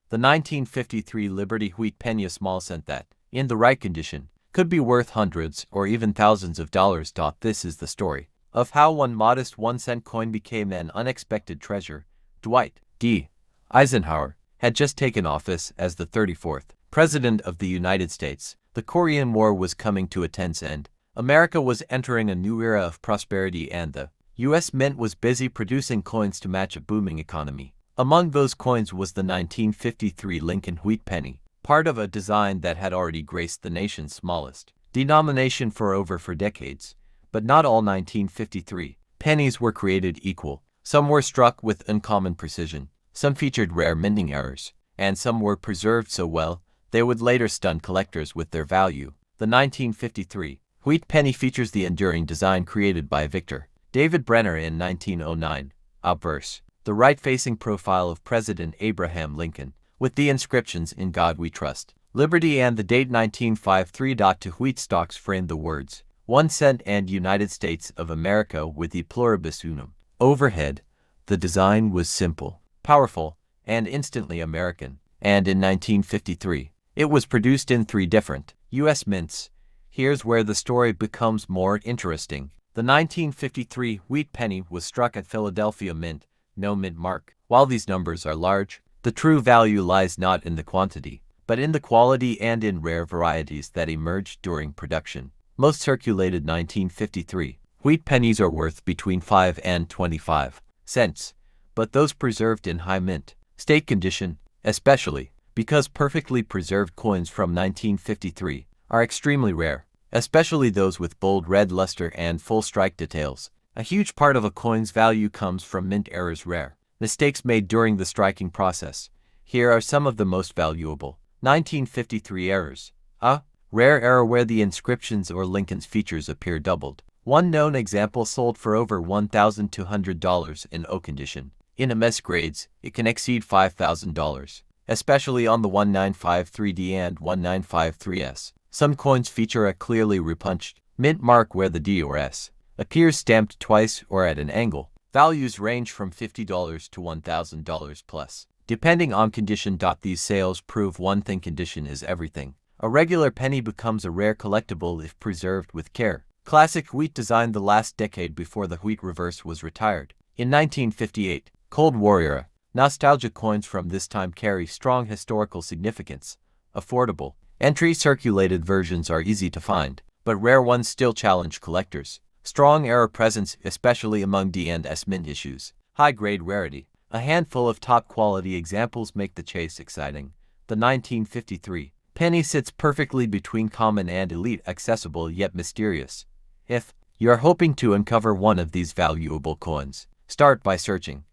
The 1953 Liberty wheat penny, a small cent that, in the right condition, could be worth hundreds or even thousands of dollars. This is the story of how one modest 1-cent coin became an unexpected treasure. Dwight D. Eisenhower had just taken office as the 34th President of the United States. The Korean War was coming to a tense end. America was entering a new era of prosperity, and the U.S. Mint was busy producing coins to match a booming economy. Among those coins was the 1953 Lincoln wheat penny, part of a design that had already graced the nation's smallest denomination for decades. But not all 1953 pennies were created equal. Some were struck with uncommon precision, some featured rare minting errors, and some were preserved so well they would later stun collectors with their value. The 1953 wheat penny features the enduring design created by Victor David Brenner in 1909. Obverse, the right-facing profile of President Abraham Lincoln, with the inscriptions "In God We Trust," "Liberty," and the date 1953. Two wheat stalks framed the words 1 cent and United States of America with the pluribus unum. Overhead, the design was simple, powerful, and instantly American. And in 1953, it was produced in 3 different U.S. mints. Here's where the story becomes more interesting. The 1953 wheat penny was struck at Philadelphia Mint, no mint mark. While these numbers are large, the true value lies not in the quantity, but in the quality and in rare varieties that emerged during production. Most circulated 1953 wheat pennies are worth between 5 and 25 cents, but those preserved in high mint state condition, especially because perfectly preserved coins from 1953 are extremely rare, especially those with bold red luster and full strike details. A huge part of a coin's value comes from mint errors, rare mistakes made during the striking process. Here are some of the most valuable 1953 errors. A rare error where the inscriptions or Lincoln's features appear doubled. One known example sold for over $1,200 in O condition. In MS grades, it can exceed $5,000, especially on the 1953D and 1953S. Some coins feature a clearly repunched mint mark where the D or S appears stamped twice or at an angle. Values range from $50 to $1,000 plus, depending on condition. These sales prove one thing: condition is everything. A regular penny becomes a rare collectible if preserved with care. Classic wheat design, the last decade before the wheat reverse was retired. In 1958, Cold War era, nostalgia coins from this time carry strong historical significance. Affordable, entry-circulated versions are easy to find, but rare ones still challenge collectors. Strong error presence, especially among D and S mint issues. High-grade rarity. A handful of top-quality examples make the chase exciting. The 1953 penny sits perfectly between common and elite, accessible yet mysterious. If you're hoping to uncover one of these valuable coins, start by searching.